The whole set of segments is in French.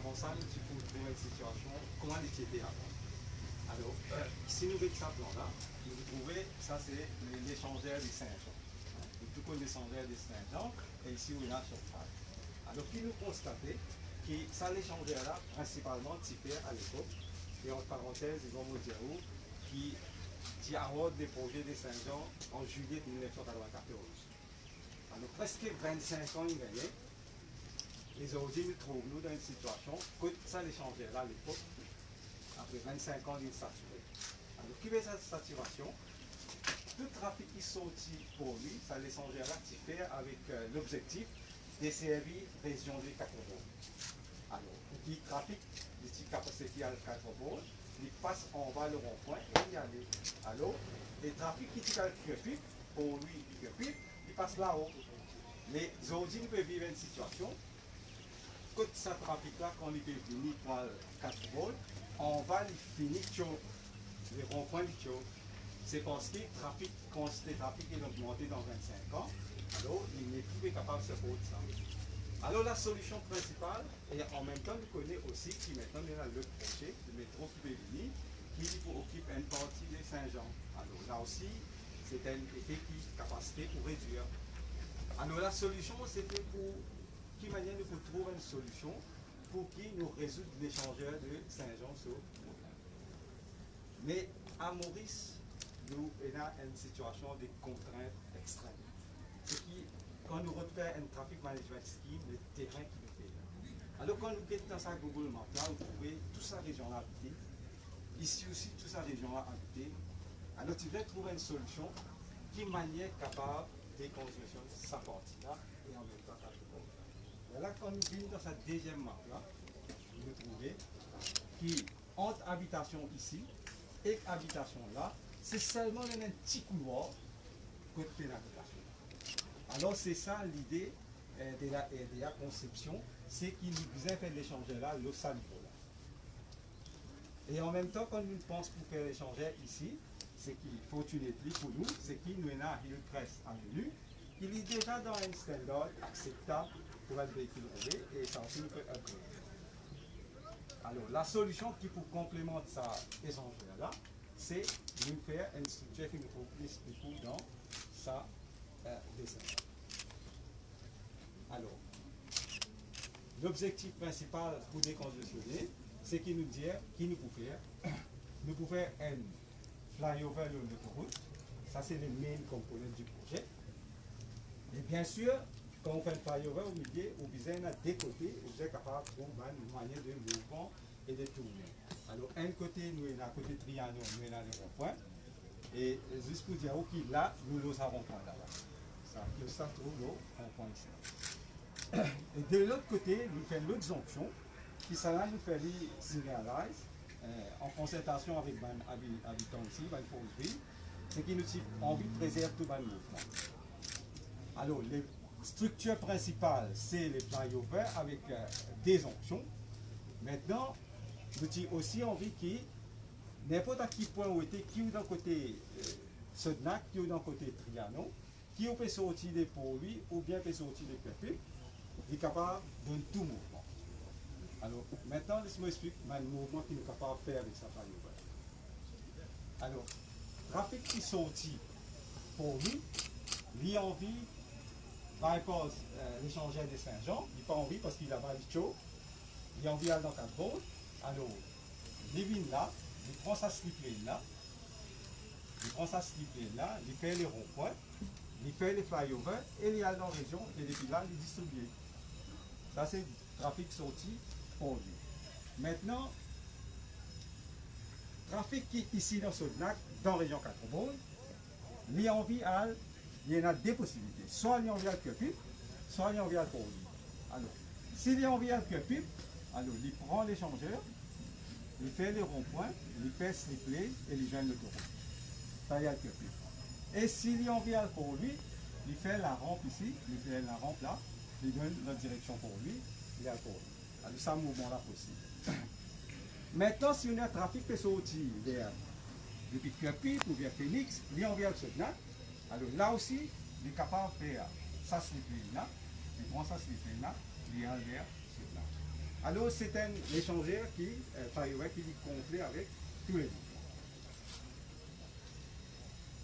avant ça, nous faut trouver une situation, comment les était avant. Alors, si nous mettons ça plan-là, nous trouvons, ça c'est l'échangeur des Saint-Jean. Tout connaît l'échangeur des Saint-Jean, et ici on a surface. Alors, puis nous constatons que ça l'échangeur-là, principalement typé à l'époque, et en parenthèse, ils vont vous dire où, qui award des projets des Saint-Jean en juillet 1994. Alors, presque 25 ans, il gagnait. Et aujourd'hui, nous trouvons dans une situation, que ça l'échangeur-là à l'époque, après 25 ans, il est saturé. Alors, qui veut cette saturation? Tout trafic qui sorti pour lui, ça l'échangeur-là qui fait avec l'objectif de servir région de 4 bords. Alors, qui trafic, ici capacité à 4 bords, il passe en bas le rond-point et il y a les. Alors, les trafics qui tirent le pic, pour lui, il passe là-haut. Mais aujourd'hui, il peut vivre une situation, quand ce trafic-là, quand il peut venir par 4 bords, on va finir sur les ronds-points du Tio. C'est parce que trafic, quantité de trafic est augmenté dans 25 ans, alors il n'est plus capable de se faire ça. Alors la solution principale, et en même temps, nous connaissons aussi qui maintenant est dans le projet, le métro qui peut venir, qui occupe une partie de Saint-Jean. Alors là aussi, c'est un effectif capacité pour réduire. Alors la solution, c'était pour qui manière nous pouvons trouver une solution pour qui nous résoudre l'échangeur de Saint-Jean sur le problème. Mais à Maurice, nous avons une situation de contraintes extrêmes. Ce qui, quand nous refaisons un traffic management scheme, le terrain qui nous fait. Alors quand nous quittons dans sa Google Maps, là, vous trouvez toute sa région-là habitée. Ici aussi, toute sa région-là habitée. Alors tu veux trouver une solution qui manière capable de construire sa partie-là et en même temps ta seconde. Et là, quand nous venons dans sa deuxième map-là, vous trouvez qui entre habitation ici et habitation là, c'est seulement un petit couloir côté l'habitation. Alors c'est ça l'idée de la conception, c'est qu'il nous a fait l'échanger là, le salivo là. Et en même temps, quand nous pensons pour faire l'échanger ici, c'est qu'il faut une étude pour nous, c'est qu'il nous a Hillcrest en menu, il est déjà dans un standard acceptable pour un véhicule rouler et ça aussi nous peut upgrade. Alors la solution qui pour complémenter ça échangeur là, c'est de faire une structure qui nous trouve plus dans sa dessin. Alors, l'objectif principal pour décongestionner, c'est qu'il nous dit, qu'il nous peut faire, nous pouvons faire un flyover de l'autoroute, ça c'est le main component du projet. Et bien sûr, quand on fait un flyover au milieu, on besoin à deux côtés, vous êtes capable de trouver une manière de mouvement et de tourner. Alors, un côté, nous sommes à côté triangle, nous sommes à rond-point. Et juste pour dire, ok, là, nous nous avons point là-bas. Ça trouve le rond-point ici. Et de l'autre côté, nous faisons l'autre jonction, qui ça là, nous fait les signalize, en concertation avec les habitants ici, il faut ouvrir, c'est qui nous ont envie de préserver tout le mouvement. Alors, les structures principales, c'est les flyovers avec des jonctions. Maintenant, nous avons aussi envie que n'importe à qui point où était, qui est dans le côté Sodnac, qui est dans le côté Trianon, qui peut sortir des pour lui ou bien peut sortir des peuple, il est capable de tout mouvement. Alors, maintenant, laisse-moi expliquer le mouvement qu'il est capable de faire avec sa flyover. Alors, trafic qui sortit pour lui, il a envie, bypass l'échangeur de Saint-Jean, il n'a pas envie parce qu'il a mal chaud, il a envie d'aller dans 4 bords. Alors, il vient là, il prend sa slip lane là, il fait les ronds-points, il fait les flyovers et il est dans la région et depuis là, il distribue. Ça, c'est trafic sorti pour lui. Maintenant, trafic qui est ici dans Sodnac, dans la région 4 bords, il a envie à, il y en a deux possibilités. Soit il a envie à Cupup, soit il a envie à pour lui. Alors, s'il a envie à Cupup, alors il prend l'échangeur, il fait les ronds-points, il fait slip lane et il joint l'autoroute. Ça y a Cupup. Et s'il a envie pour lui, il fait la rampe ici, il fait la rampe là, il donne la direction pour lui, il a pour lui. Alors, ça mouvement là possible. Maintenant, si on a un trafic qui est sorti depuis Cupup ou bien Phoenix, il a envie à Sodnac. Alors là aussi, il est capable de faire sa slip lane là, il prend sa slip lane là, il est vers Sodnac. Alors, c'est un échangeur qui, qui est complet avec tous les livres.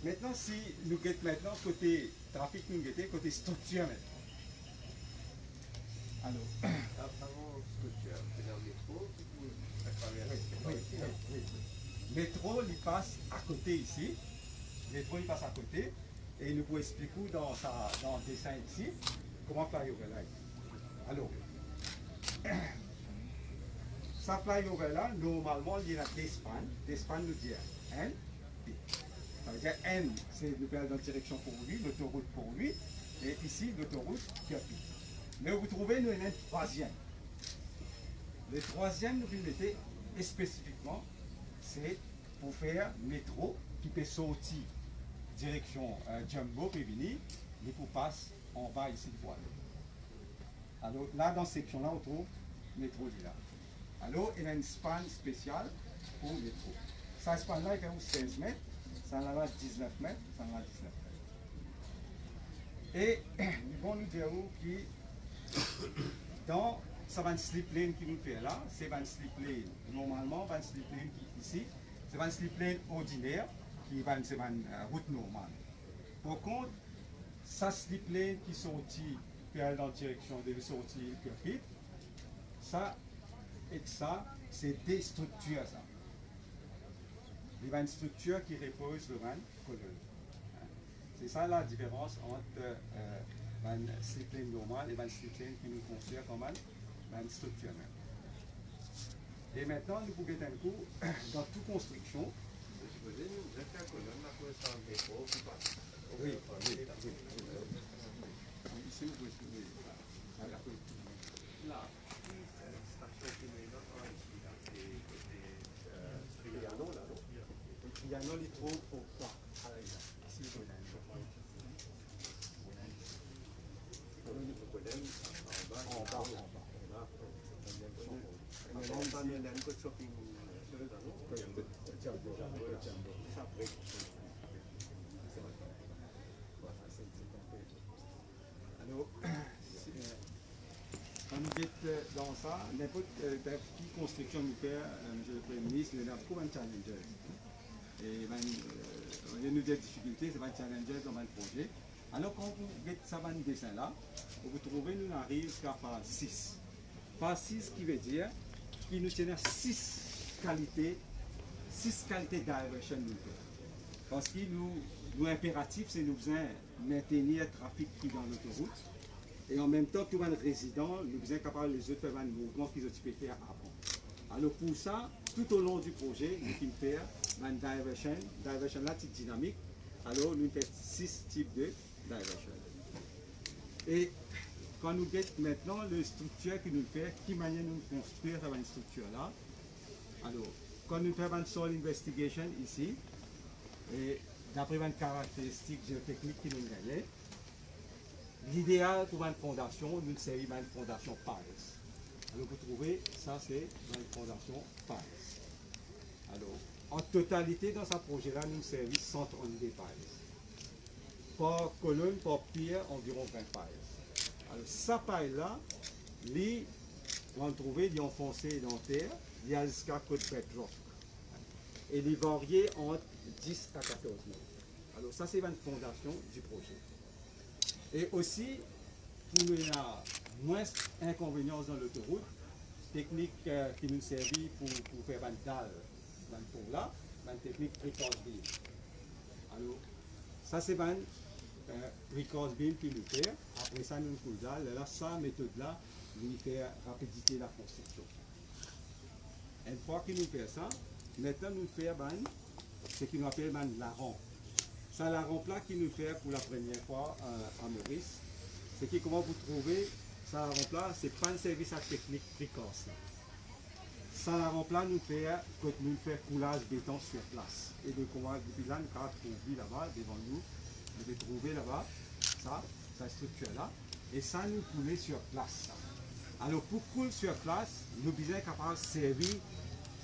Maintenant, si nous guettons maintenant côté trafic, nous guettons côté structure maintenant. Alors, Avant structure, c'est dans le métro, à travers oui. Métro, il passe à côté ici. Métro, il passe à côté. Et nous pouvons expliquer dans le dessin ici comment flyover là. Alors, ça flyover là, normalement, il y a des spans. Des spans nous disent N, P. Ça veut dire N, c'est nous faire dans la direction pour lui, l'autoroute pour lui. Et ici, l'autoroute qui a P. Mais vous trouvez, nous, il y a un troisième. Le troisième, nous le mettez spécifiquement, c'est pour faire métro qui peut sortir direction Jumbo et venir, mais pour passer en bas ici pour aller. Alors là, dans cette section-là, on trouve métro là. Alors, il y a une span spéciale pour métro. Ça span-là, il fait 16 mètres, ça en a 19 mètres, ça en a 19 mètres. Et ils vont nous dire que dans ça va un slip lane qui nous fait là, c'est un slip lane. Normalement, un slip lane qui est ici, c'est un slip lane ordinaire qui va c'est une route normale. Par contre, ça slip lane qui sortit, qui est dans la direction de sortir Kirkip, ça et ça, c'est des structures ça. Il y a une structure qui repose sur une colonne. C'est ça la différence entre un slip lane normal et un slip lane qui nous considère comme une structure même. Et maintenant, nous pouvons un coup dans toute construction. Oui. Ici, vous pouvez trouver. Là. Il y a un litro pour quoi? Ici, vous pouvez en bas. Alors, quand nous êtes dans ça, n'importe quelle construction nous fait, monsieur le Premier ministre, nous avons beaucoup de challenges. Et il y a des difficultés, c'est un challenger dans un projet. Alors, quand vous êtes ça, un dessin là, vous trouvez, nous arrivons jusqu'à phase 6. Phase 6 qui veut dire qu'il nous tient 6 qualités d'irrigation. Parce que nous impératif, c'est nous maintenir le trafic qui est dans l'autoroute. Et en même temps, que les résidents, nous sommes capables les autres faire un mouvement qu'ils ont pu faire avant. Alors pour ça, tout au long du projet, nous pouvons faire une diversion. Diversion là, c'est dynamique. Alors nous faisons 6 types de diversion. Et quand nous avons maintenant la structure que nous faisons, qui manière nous construire une structure là. Alors, quand nous faisons une soil investigation ici, et d'après une caractéristique géotechnique qui nous gagne, l'idéal pour une fondation, nous c'est une fondation Paris. Alors vous trouvez, ça c'est une fondation Paris. Alors, en totalité dans ce projet-là, nous service 132 Paris. Par colonne, par pierre, environ 20 Paris. Alors, ça paille-là, on va trouver, il est enfoncé dans la terre, il y a jusqu'à côte bedrock. Et il varie entre 10 à 14 mètres. Alors, ça, c'est une fondation du projet. Et aussi, pour nous avoir moins d'inconvénients dans l'autoroute, technique qui nous servit pour faire une dalle, pour là, une technique recourse beam. Alors, ça, c'est une recourse beam qui nous fait. Après ça, nous coule dalle. Là, cette méthode-là, nous fait rapidité la construction. Une fois qu'il nous fait ça, maintenant, nous faisons ce qu'on appelle la rampe. Ça, la rampe-là qui nous fait pour la première fois à Maurice, c'est que comment vous trouvez, ça, la rampe-là, c'est pas un service à technique précoce. Ça, la rampe-là, nous fait coulage béton sur place. Et donc, depuis là, nous avons trouvé là-bas, devant nous, vous devez trouver là-bas, ça, cette structure-là, et ça, nous couler sur place. Alors, pour couler sur place, nous sommes capables de servir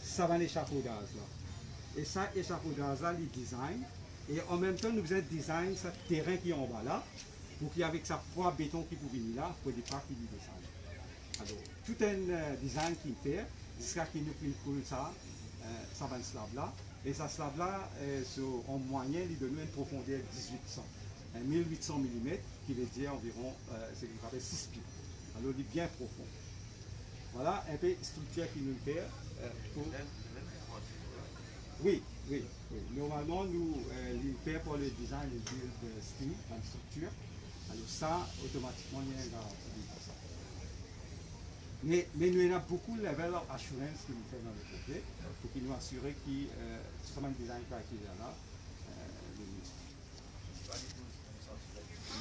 ça va l'échafaudage là. Et ça, échafaudage là, le design. Et en même temps, nous avons design ce terrain qui est en bas là, pour qu'il y ait avec sa poids béton qui peut venir là, pour des pas qui lui descendent. Alors, tout un design qu'il fait, jusqu'à qu'il nous coule ça, ça va un slab là. Et ce slab là, en moyenne, il donne une profondeur de 1800. 1800 mm, qui veut dire environ, c'est qu'on appelle 6 pieds. Alors, il est bien profond. Voilà un peu la structure qu'il nous fait. Pour... Oui, oui, oui. Normalement, nous, il fait pour le design et le build style, la structure. Alors ça, automatiquement, il y a un garantie pour ça. Mais nous, il y a beaucoup de level of assurance qu'il nous fait dans le projet, pour qu'il nous assure qu'il ce design qu'il y a là.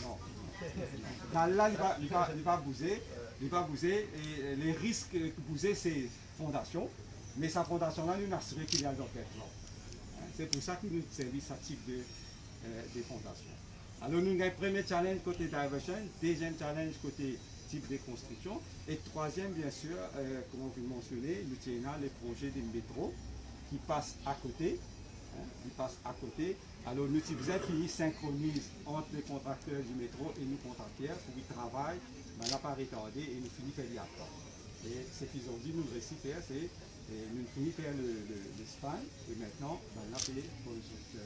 Non. Là, il va bouger. Il va bouger. Et les risques de bouger, c'est fondation. Mais sa fondation là, nous assurer qu'il y a l'enquête là. C'est pour ça qu'il nous servit ce type de fondation. Alors, nous avons un premier challenge côté diversion, deuxième challenge côté type de construction. Et troisième, bien sûr, comme on vous mentionnez, nous avons les projets de métro qui passent à côté. Ils passent à côté. Alors, nous avons synchronise entre les contracteurs du métro et nous contracteurs pour qu'ils travaillent, mais là pas retardé et nous finissons faire l'apprendre. Et ce qu'ils ont dit, nous réussissons faire, c'est nous finissons faire le span et maintenant, là, c'est pour le structure.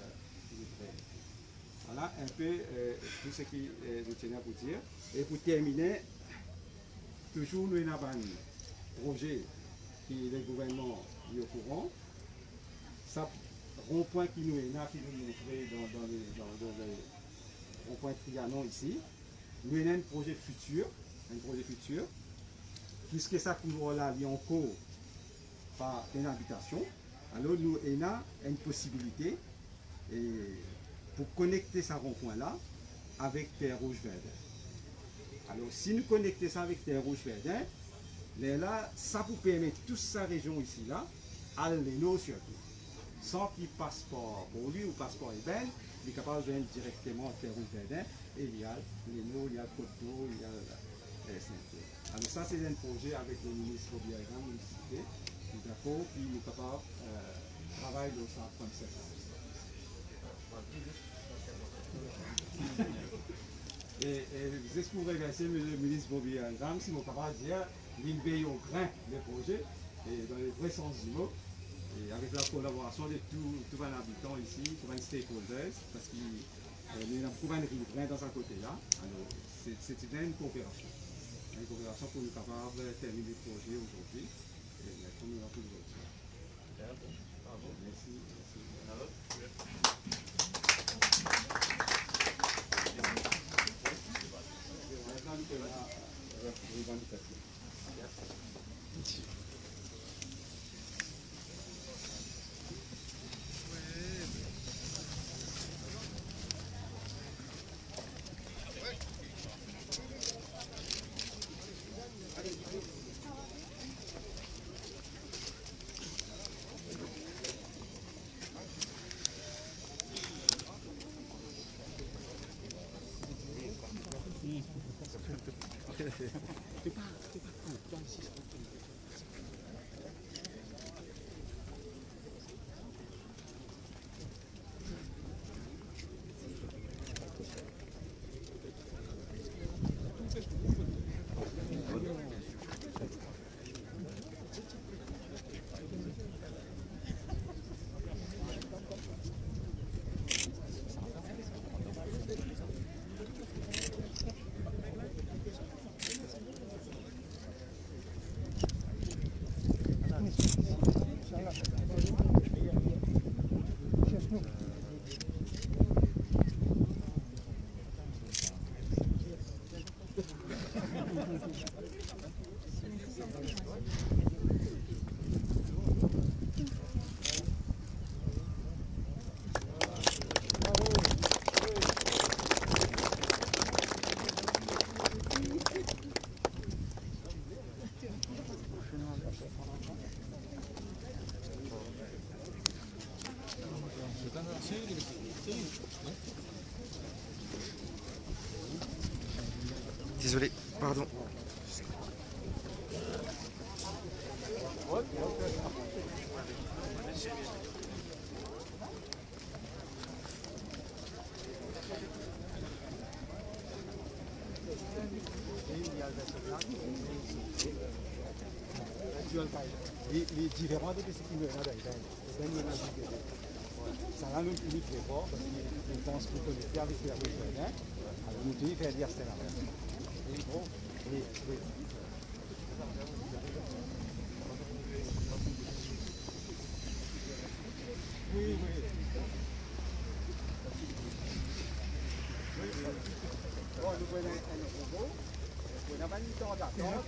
Voilà un peu tout ce que je tenais à vous dire. Et pour terminer, toujours nous avons un projet qui le gouvernement est au courant. Ça, rond-point qui nous est là, qui nous montré dans le rond-point Trianon ici. Nous avons un projet futur, puisque ça couvre là, il y a en cours par une habitation. Alors nous avons une possibilité pour connecter ce rond-point là avec Terre Rouge Verdun. Alors si nous connectons ça avec Terre Rouge Verdun, là, ça vous permet toute sa région ici là, à l'Eno surtout. Sans qu'il passe par lui ou passeport Eben, il est capable de venir directement à Terre Rouge Verdun et il y a l'Eno, il y a Côte d'Eau, il y a Saint-Pierre. Alors ça c'est un projet avec le ministre Biagan, municipalité, qui est d'accord, puis il est capable de travailler dans ça comme ça. Et juste pour remercier le ministre Bobby Andram, si mon capable de dire, il veille au grain le projet, et dans le vrai sens du mot, et avec la collaboration de tous les habitants ici, tous les stakeholders, parce qu'il y a beaucoup de riverains dans ce côté-là. Alors, c'est une coopération. Une coopération pour nous capables de terminer le projet aujourd'hui. Et maintenant, nous avons tout le monde. Merci. Désolé, pardon. Les différents de ce qui me là, ça va nous très fort parce qu'ils pensent qu'on peut le faire avec la besoin. Alors nous devons faire dire c'est la même. Et bon, oui. Oui. Bon, nous prenons un robot. On n'a pas mis le temps d'attendre.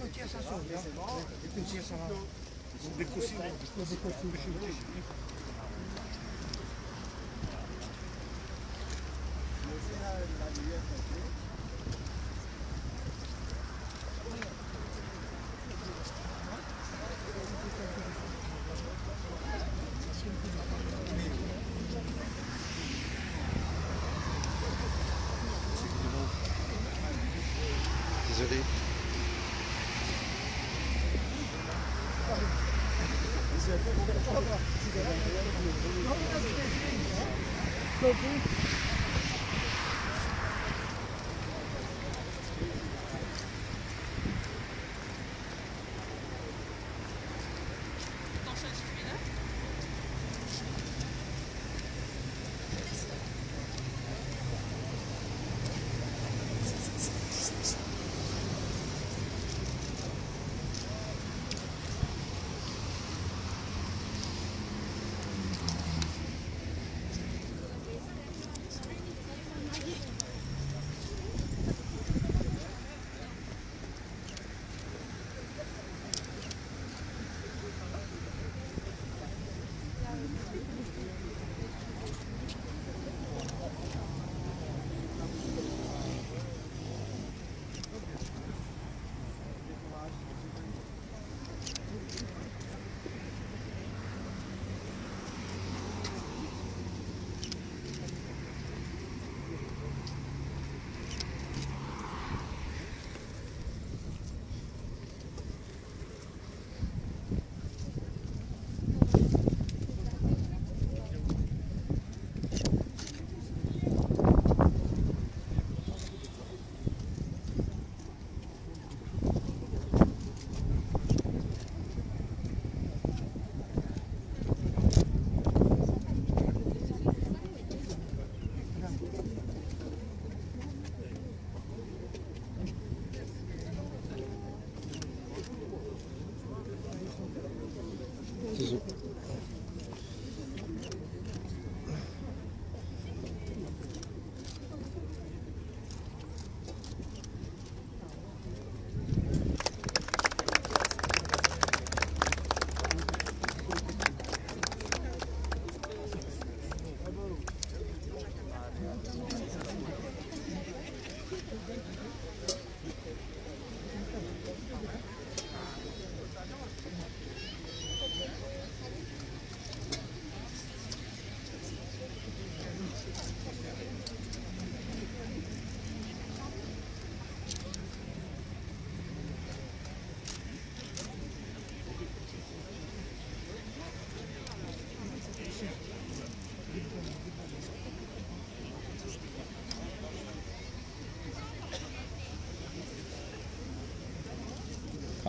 Désolé.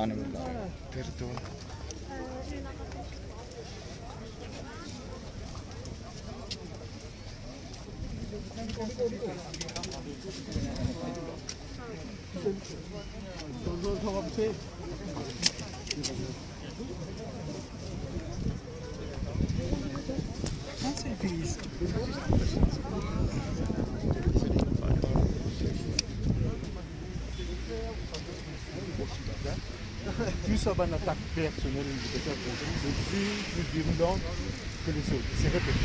खाने में फिर तो Plus ça va une attaque personnelle, plus virulente que les autres. C'est répété.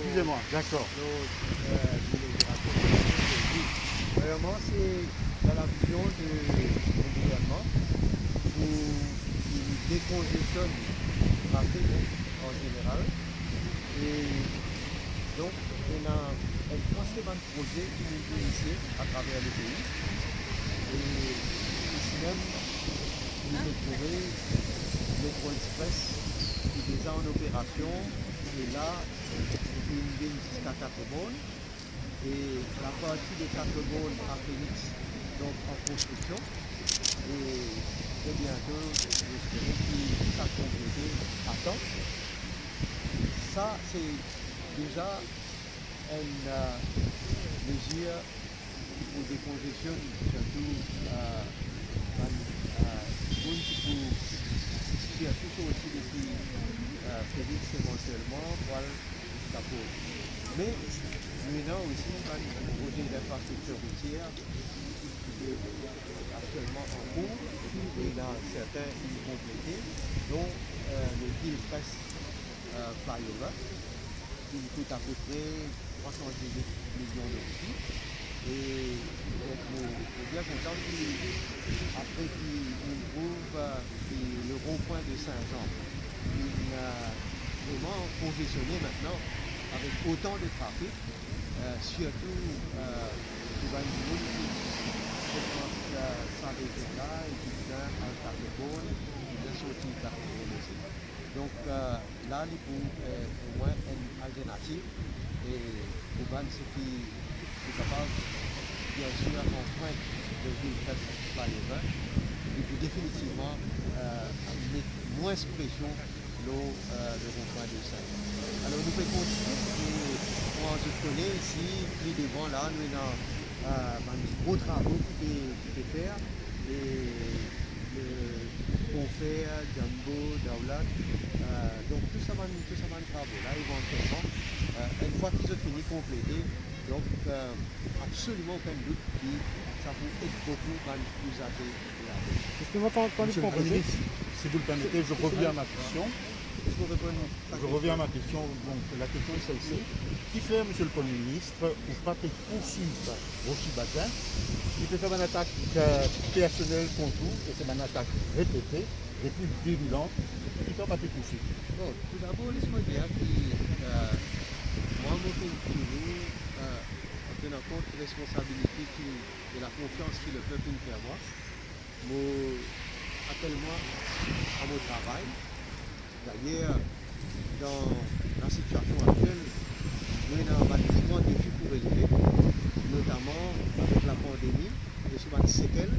Excusez-moi, d'accord. Vraiment, c'est dans la vision du gouvernement où il décongestionne le trafic en général. Et donc, on a un conséquent de projet qui est initié à travers le pays. Et ici même, vous retrouvez l'école express qui est déjà en opération, qui est là, depuis une ligne jusqu'à Carbone. Et la partie de Carbone à Phoenix donc en construction. Et très bientôt, j'espère qu'il sera complété à temps. Ça, c'est déjà une mesure pour décongestionner, surtout surtout aussi depuis Félix éventuellement, voilà, jusqu'à Pau. Mais nous avons aussi un projet d'infrastructure routière qui est actuellement en cours et dans certains qui sont complétés, dont le Gilcrest flyover, qui coûte à peu près 318 millions d'euros. Et donc, nous sommes bien contents qu'après qu'on trouve le rond-point de Saint-Jean, il a vraiment congestionné maintenant avec autant de trafic, surtout pour les gens qui fréquentent sa région-là et qui viennent à Carcassonne, qui viennent sortir de Carcassonne aussi. Donc là, il faut au moins une alternative et pour ceux qui sont capables, bien sûr, d'emprunter le Gilcrest flyover, il faut définitivement mettre moins de pression le rond-point de Saint-Jean. Alors nous pouvons continuer et on se connaît ici, plus devant là, nous avons des gros travaux qui peuvent faire. Confère, Jumbo, Daulat, donc tout ça va travaux là éventuellement. Une fois qu'ils ont fini complété, donc absolument aucun doute que ça peut être beaucoup plus usagé. Justement, quand le Premier ministre, si vous le permettez, je reviens à ma question. Je reviens à ma question. Donc, la question est celle-ci. Qui fait, monsieur le Premier ministre, ou pas poursuivre Rochi Badin, qui peut faire une attaque personnelle contre vous, et c'est une attaque répétée, et plus virulente, qui fait pas poursuivre. Bon, tout d'abord, laisse-moi dire que moi, je fais toujours en tenant compte de la responsabilité et la confiance que le peuple me fait avoir. Appelle-moi à mon travail. D'ailleurs, dans la situation actuelle, nous avons un très grand défi pour relever, notamment avec la pandémie, et souvent des séquelles,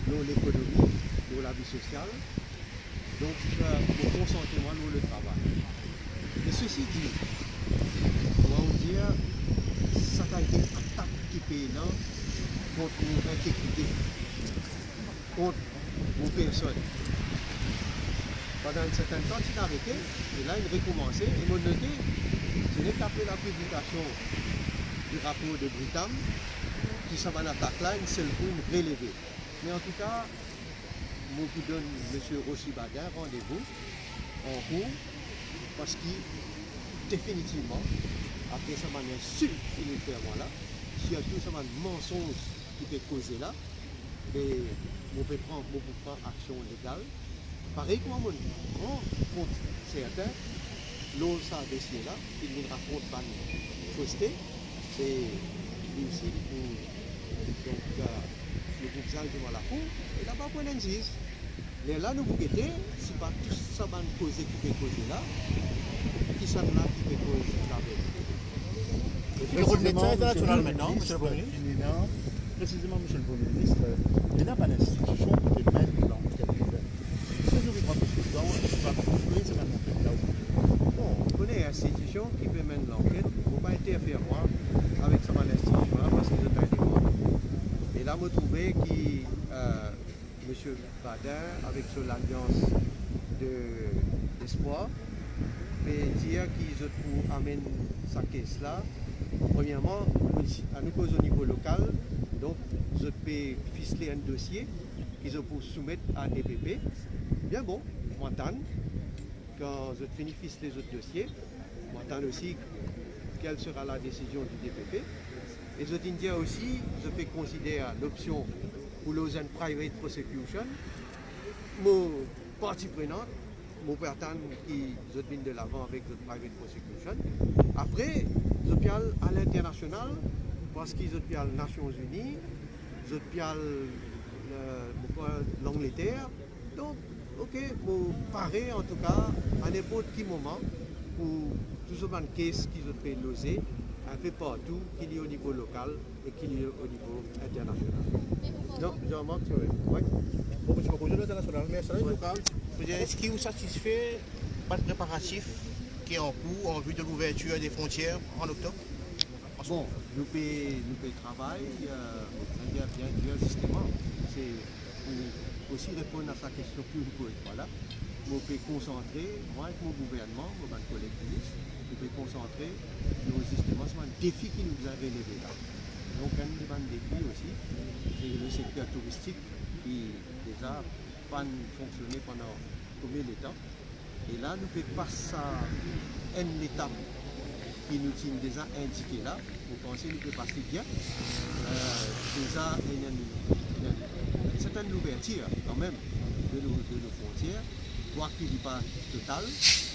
dans l'économie, dans la vie sociale. Donc, pour concentrer moi dans le travail. Et ceci dit, on va vous dire, ça a été une attaque qui paye contre nos intégrité, contre nos personnes. Pendant un certain temps, il a arrêté, et là, il a recommencé. Et mon noté, ce n'est qu'après la publication du rapport de Britam, qui s'en va l'attaque là, une seule pour me relever. Mais en tout cas, moi vous donne M. Rochi Badin rendez-vous en cours, parce que définitivement, après ça m'a insulte qu'il est fait moi là, surtout ça m'a mensonge qui peut causer là, et on peut prendre action légale. Pareil comme on prend compte certains, l'eau ça dossier là, il nous raconte pas une fausseté, c'est aussi pour donc, le groupe Zal devant la cour, et là-bas pour l'indice. Mais là nous vous guettez, c'est pas tout ça va nous causer qui peut causer là, qui sont là qui peut causer la veille. Le rôle de médecin international maintenant, monsieur le Premier ministre. Précisément, monsieur le Premier ministre, il n'y a pas d'institution qui est même l'enquête ouverte. Si vous prendre plus de temps, il va construire, c'est maintenant là où. Bon, on connaît une institution qui peut mener l'enquête, il ne faut pas interférer moi avec cette institution là parce qu'ils ont été indépendants. Et là, je trouvais que M. Badin, avec son alliance d'espoir, peut dire qu'ils ont pour amener sa caisse là. Premièrement, à nous cause au niveau local, donc je peux ficeler un dossier qu'ils ont pour soumettre à DPP. Bien bon, je m'entends. Quand je finis de ficeler les autres dossiers, je m'entends aussi quelle sera la décision du DPP. Et je dis aussi, je peux considérer l'option pour l'OZN Private Prosecution. Mon partie prenante, mon partant qui vient de l'avant avec le Private Prosecution. Après, je peux aller à l'international parce qu'ils ont les Nations Unies, je peux l'Angleterre. Donc, ok, pour parer en tout cas à n'importe quel moment pour tout ce monde case qu'ils ont fait loser un peu partout, qu'il y ait au niveau local et qu'il y ait au niveau international. Donc, Jean-Marc, tu veux? Oui. Bon, je me pose l'international, mais ça, en tout cas, est-ce qu'il vous satisfait pas de préparatif qui est en cours en vue de l'ouverture des frontières en octobre? Bon, nous payons travail, bien justement. C'est pour aussi répondre à sa question que vous pouvez. Voilà. Nous pouvons concentrer, moi avec mon gouvernement, mon collègue ministre, nous pouvons concentrer nos justement sur un défi qui nous a relevé là. Donc un défi aussi, c'est le secteur touristique qui déjà pas fonctionné pendant combien de temps. Et là, nous pouvons passer à une étape qui nous tient déjà indiqué là. Vous pensez nous peut passer bien. Déjà, il y a une certaine ouverture quand même de nos frontières, quoi qu'il n'est pas total,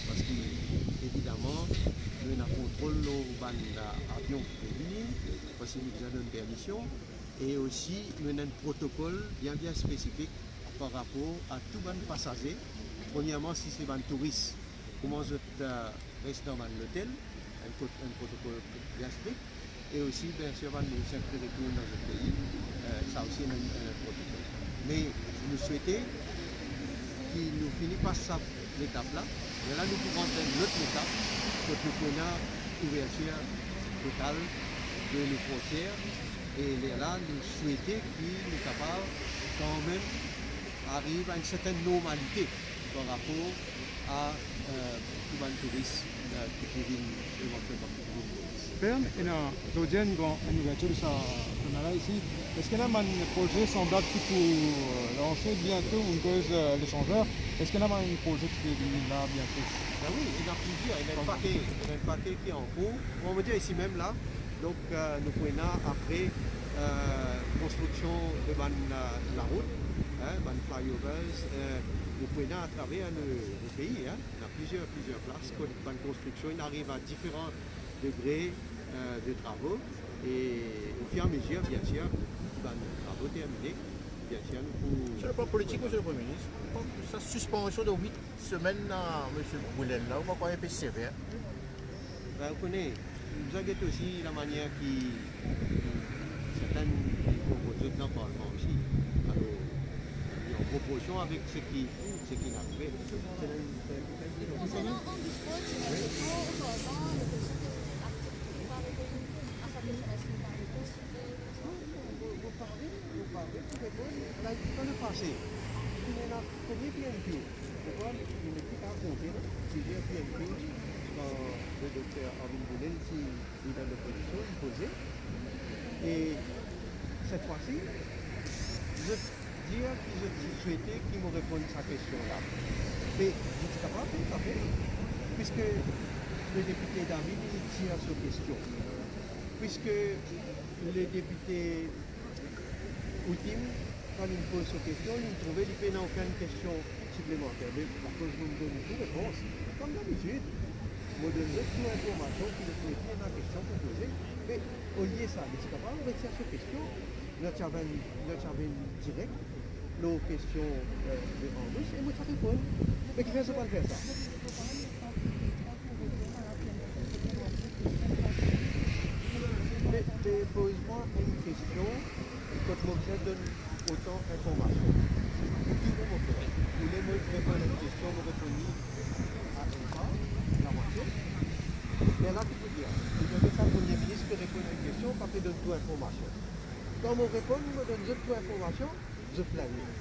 parce qu'évidemment, nous avons un contrôle urbain d'avion qui est venu, parce que nous avons une permission, et aussi nous avons un protocole bien spécifique par rapport à tout le passager. Premièrement, si c'est un touriste, comment je reste dans l'hôtel, un protocole bien strict, et aussi bien sûr nous simple retour dans notre pays, ça aussi un protocole. Mais nous souhaitons qu'il nous finisse par cette étape-là, et là nous pouvons rentrer dans notre étape, que nous prenons l'ouverture totale de nos frontières, et là nous souhaitons qu'il est capable quand même arrive à une certaine normalité par rapport à tout le tourisme qui peut éventuellement. Bern, et aujourd'hui, nous avons une ouverture de ça ici. Est-ce qu'il y a un projet semblable qui peut lancer bientôt une cause l'échangeur? Est-ce qu'il y a un projet qui peut venir là bientôt? Ben oui, il y en a plusieurs. Il y a un paquet qui est en cours. On va dire ici même là. Donc nous pouvons après construction de la route, flyovers. Nous pouvons à travers le pays. Il y a plusieurs places. La construction il arrive à différents degrés de travaux. Et au fur et à mesure, bien sûr, les travaux terminés, bien sûr, nous pouvons... Sur le plan politique, monsieur le Premier ministre, sa suspension de 8 semaines à M. Boulel, là, on va un peu sévère. Ben, vous connaissez, vous inquiétez aussi la manière qui certaines proposent dans le Parlement aussi. Alors, en proportion avec ce qui n'arrivait. Dans le passé, il y a combien de PNP? Pourquoi il n'est plus à compter plusieurs PNP quand le docteur Arvin Boulel, s'il a l'opposition, il posait. Et cette fois-ci, je dire que je souhaitais qu'il me réponde à sa question-là. Mais je suis capable de ça fait, puisque le député David il tire sur question. Puisque le député ultime, quand il me pose cette question, il me trouvait qu'il n'y a aucune question supplémentaire. Mais par contre, je me donne une réponse. Comme d'habitude, je me donne toute l'information qui me plaît bien dans la question pour poser. Mais au lieu de ça, je suis capable de retirer cette question. Nous avons direct nos questions de Randus et moi, ça répond. Mais qui fait ça pas le faire ça? Mais pose-moi une question quand je me donne autant d'informations. Qui vous me fait? Vous voulez me répondre à une question, me répondre à une part, la moitié. Mais là, tu peux dire, vous avez ça, le Premier ministre peut répondre à une question, pas fait de toute information. Quand on répond, il me donne toute information, je planifie.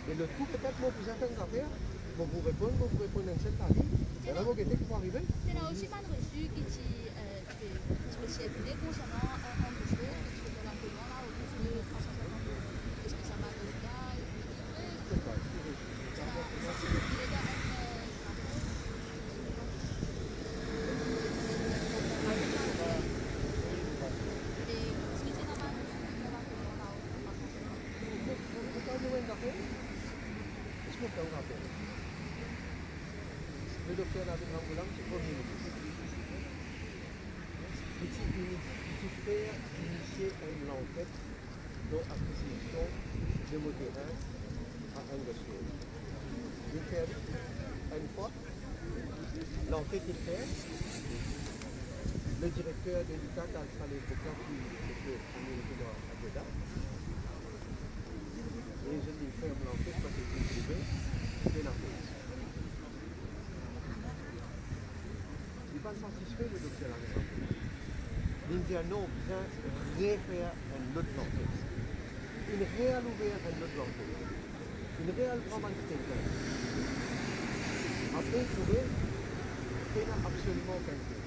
Et le coup, peut-être, moi, plus intéressant à faire, pour vous répondre à cette année. Et là, vous guettez pour arriver. Tu n'as aussi pas reçu qui spécialité concernant un dossier qui se fait l'entraînement là, au plus de 350 est-ce que ça va le cas? C'est quoi? Le docteur David Ramboulam, c'est le Premier ministre. Il fait initier une enquête d'acquisition de mon terrain à Angersfield. Il fait une fois l'enquête est faite, le directeur de l'UQAC a installé quelqu'un qui était américain à Jeddah. Et je l'ai fait l'enquête parce que je l'ai trouvé de la police. Il n'est pas satisfait le docteur Alexandre. Il dit non, bien refaire un autre enquête. Une réelle ouverte un autre enquête. Une réelle vraiment quelqu'un. Après, il trouvait qu'il n'a absolument aucun chose.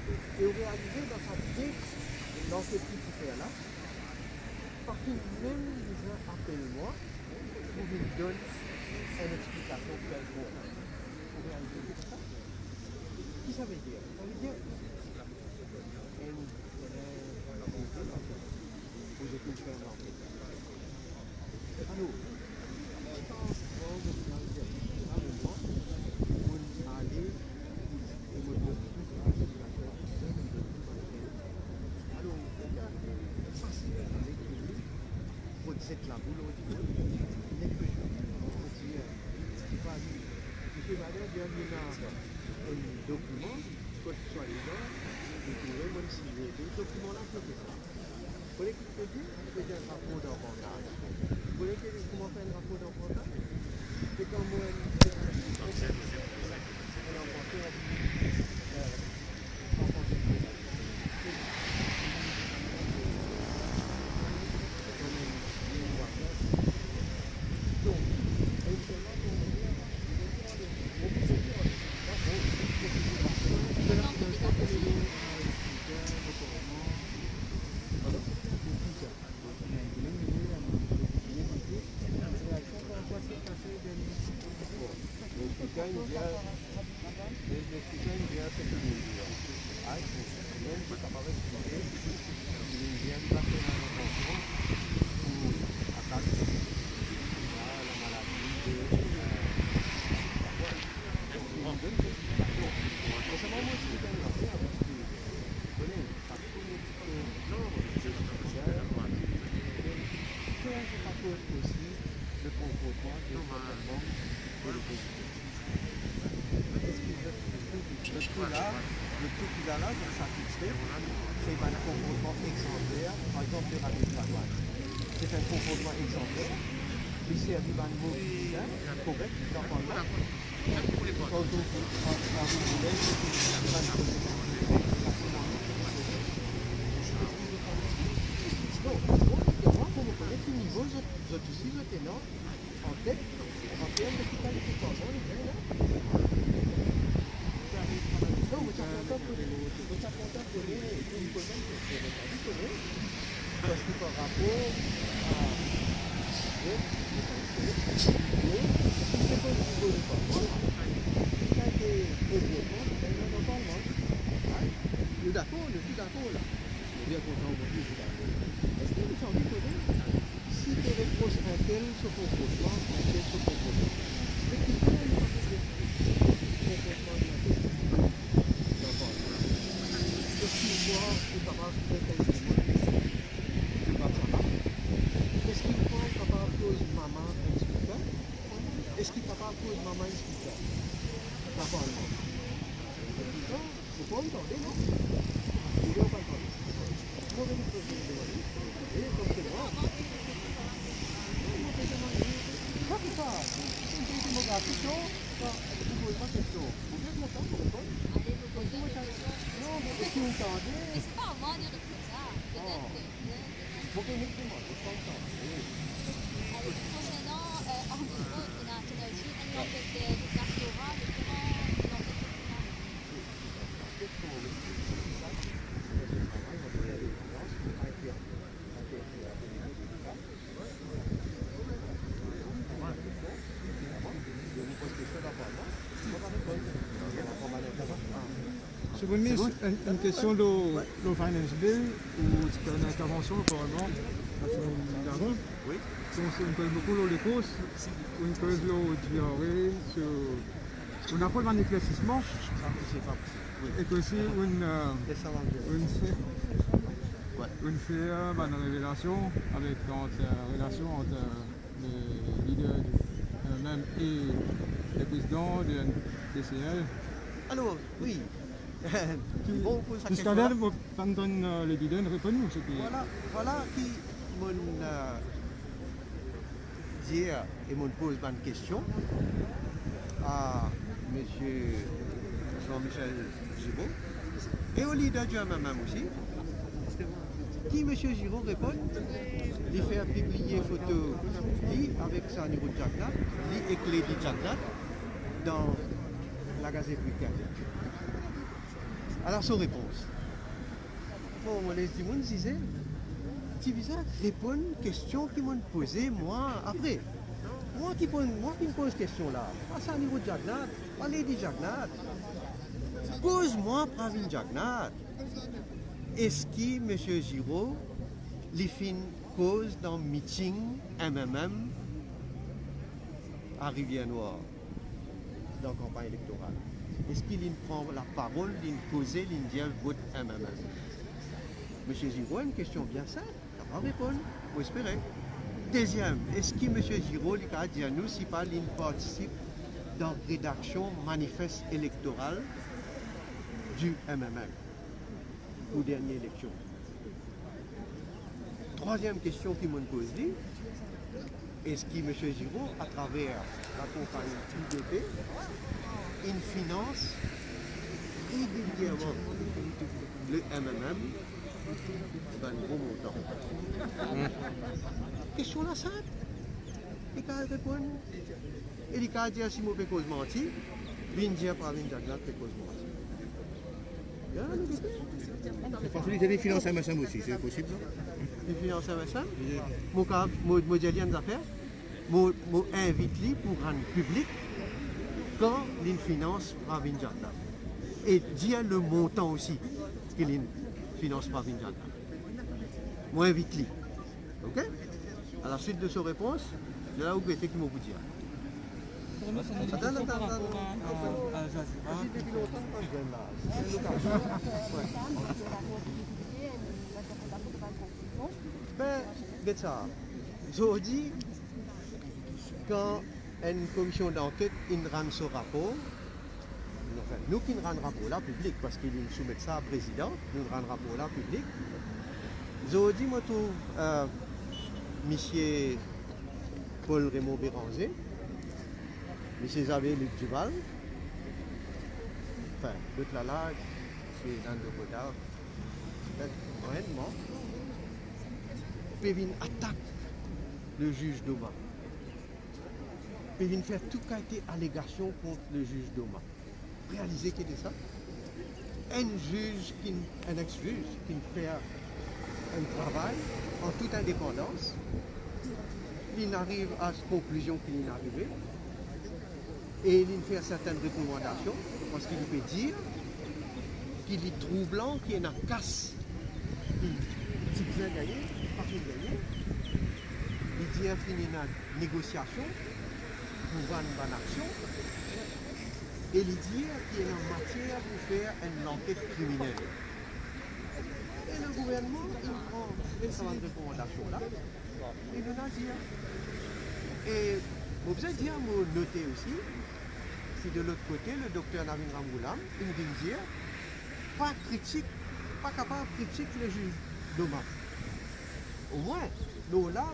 Et vous réalisez dans sa tête, l'enquête qu'il fait là, parce qu'il même les gens appellent moi pour qu'il donne une explication quelconque. Vous réalisez ça? Qui ça veut dire? Ça veut dire vous êtes une ferme enquête. Alors, quand vous êtes aller et vous dire alors, c'est facile avec lui. Vous êtes la boule au niveau, n'est que je. Vous dire, c'est pas lui. Monsieur Valère, il y a un document, soit soi-disant, vous pouvez même signer. Le document là, c'est ça. Vous voulez qu'il te dise, vous faites un rapport d'embordage. Vous voulez comment faire un rapport d'embordage? C'est comme le truc qu'il a là, pour satisfaire, c'est un comportement exemplaire, par exemple de radio-douane. C'est un comportement exemplaire, il sert du mot bien, correct, normalement. Quand on voulait, non, pour me connaître le niveau, je suis maintenant en tête, en termes de qualité de temps, non, vous êtes content pour les parce que par rapport à je suis d'accord là. Je suis bien content aujourd'hui, je suis d'accord. Est-ce que vous avez connu si tu reproches un tel sur ton comportement, un tel sur ton comportement, mais qui fait une comportement de la tête? Est-ce qu'il voit est capable de faire quelque chose? Est-ce qu'il prend capable de cause maman expliquer? Est-ce qu'il est capable de cause maman expliquer? Normalement. Vous pouvez entendre, non? Vous pouvez pas entendre. Vous pouvez nous poser une demande. Et comme c'est moi. Ça c'est ça. C'est une démographique, non? Vous ne pouvez pas question. Vous pouvez m'entendre, vous répondre? Non, mais est-ce que vous entendez? Mais c'est pas à moi de répondre ça. Peut-être que. Vous pouvez m'écouter, je t'entends. Concernant en niveau, on a aussi une enquête de Sartora, de comment l'enquête Je vous mise une question de Finance Bill ou c'est une intervention apparemment à ce Garon. Oui. Donc c'est une cause beaucoup de l'écosse, une cause sur un appel d'un éclaircissement et aussi une révélation avec relation entre les leaders même et le président de TCL. Alors, oui. Bon, on pose la Jusqu'à question là, là. vous pendant les bidons, répondez-nous ce qui Voilà qui m'ont dit et m'ont posé une question à M. Jean-Michel Giraud et au leader du MMM aussi. Qui M. Giraud répond, il fait publier photo lui avec sa niveau de Jagnat, lui et Lady Jagnat dans la Gazette week-end. Alors, son réponse. Bon, on laisse du monde disait, c'est bizarre, répondre aux questions qu'ils m'ont posées, moi, après. Moi qui me pose question là, pas ça au niveau de Jagnat, pas Lady Jagnat. Pose-moi Pravin Jagnat. Est-ce que M. Giraud, les fin cause dans le meeting MMM à Rivière-Noire, dans la campagne électorale? Est-ce qu'il prend la parole, il pose, il dit vote MMM? M. Giraud a une question bien simple, il va répondre, vous espérez. Deuxième, est-ce que M. Giraud a dit à nous si pas il participe dans la rédaction manifeste électorale du MMM pour la dernière élection? Troisième question qui me pose, est-ce que M. Giraud, à travers la compagnie UDP, il finance régulièrement le MMM dans un gros montant? Question là simple. Il peut répondre. Et il peut dire si je peux cause mentir, il peut dire par une Jagnat peut cause mentir. C'est faciliter les finances MSM aussi, c'est possible? Les finances MSM, je dis des affaires, je invite lui pour rendre public quand il finance par une Jagnat. Et dire le montant aussi qu'il finance par une Jagnat. Moi, invite lui. Ok? À la suite de sa réponse, de là où était qui m'a vous dire. Ben, regarde ça. Aujourd'hui, quand une commission d'enquête rend ce rapport, enfin, nous qui rendons rapport là public, parce qu'ils soumettent ça au président, nous rendons rapport là public. Aujourd'hui, moi, tout, M. Paul Raymond Béranger, M. Xavier Luc Duval, enfin, l'autre là, c'est dans le Godard, moyennement, Pévin attaque le juge Doma. Pévin fait tout qualité allégation contre le juge Doma. Réalisez qu'il est ça. Un ex-juge qui fait un travail en toute indépendance, il arrive à cette conclusion qu'il est arrivé et il fait certaines recommandations parce qu'il peut dire qu'il est troublant, qu'il y a une casse, qu'il vient gagner, pas qu'il gagne. Il dit qu'il y a une négociation pour une bonne action et il dit qu'il y a une matière pour faire une enquête criminelle. Et le gouvernement, il prend cette recommandation là et il a dit. Et vous pouvez dire, vous notez aussi, si de l'autre côté, le docteur Navin Ramboulam, il vient dire, pas critique, pas capable de critiquer le juge Doma. Au moins, nous là,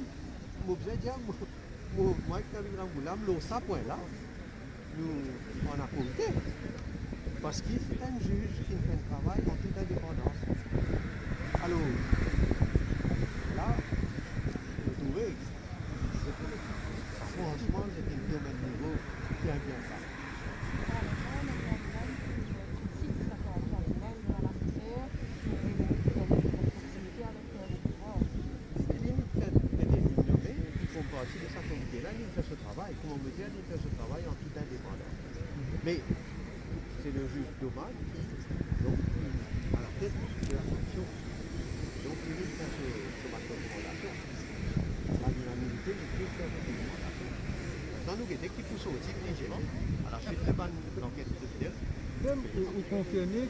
vous pouvez dire, moi, Navin Ramboulam, nous, ça point là, nous, on a compté. Parce qu'il c'est un juge qui fait un travail en toute indépendance. Alors, là, vous trouvez, franchement, c'est un domaine nouveau bien ça. De sa comité-là, il fait ce travail, comme on me dit, il fait ce travail en toute indépendance. Mais c'est le juge Doma qui, donc, à la tête de la fonction. Donc, il fait ce recommandation. La dynamité, il peut faire cette recommandation. Maintenant, nous, dès qu'il faut sortir légèrement, à la suite de l'enquête criminelle, vous confirmez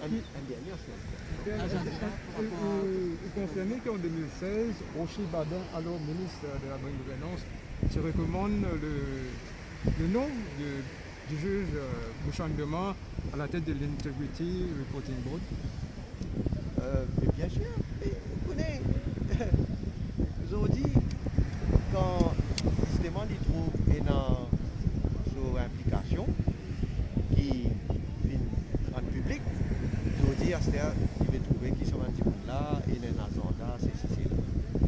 qu'en 2016, Rocher Badin, alors ministre de la Bonne Gouvernance, se recommande le nom du juge Bouchandement à la tête de l'Integrity Reporting Board. Mais bien sûr, mais vous connaissez, aujourd'hui, quand justement ils trouvent une implication qui vient en public, aujourd'hui, à ce moment, ils vont trouver qu'ils sont un petit peu là, et un agenda, c'est.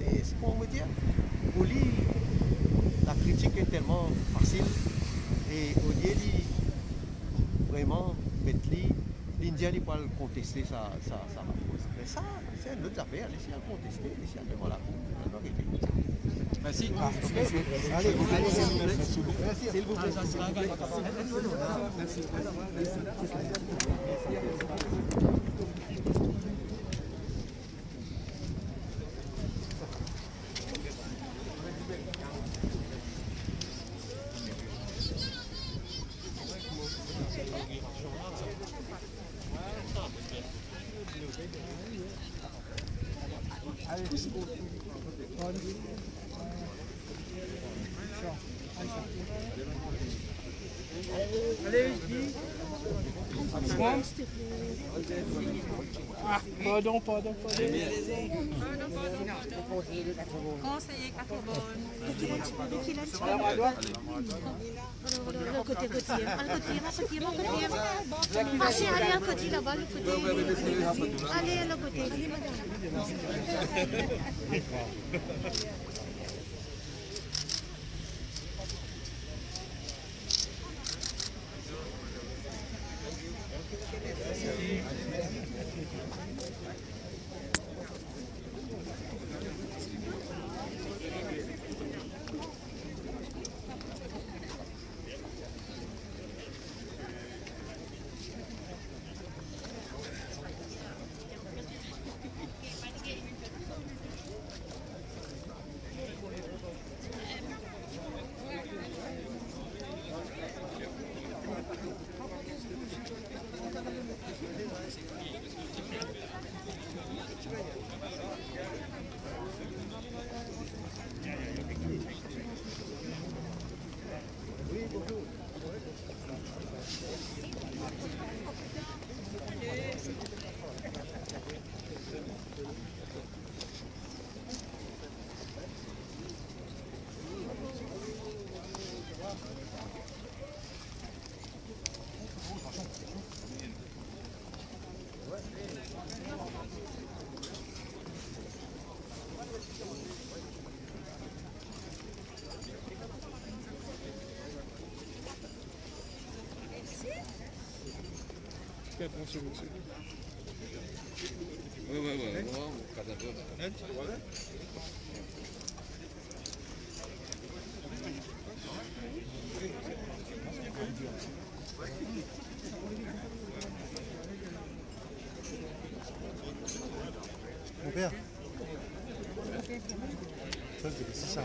Et ce qu'on veut dire, pour lui, la critique est tellement facile, et au lieu de vraiment mettre l'Indien, il peut contester sa réponse. Mais ça, c'est une autre affaire. Laissez-le contester, laissez-le devant la cour. Merci. Allez, s'il vous plaît. Pardon. Conseiller Carbone. Le côté. Passez, allez à côté là-bas, le côté. Allez à le côté. Faites attention, monsieur. Mon père. Ça, c'est ça.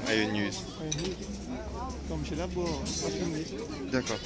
Ayo News. Comme je l'ai beau, D'accord.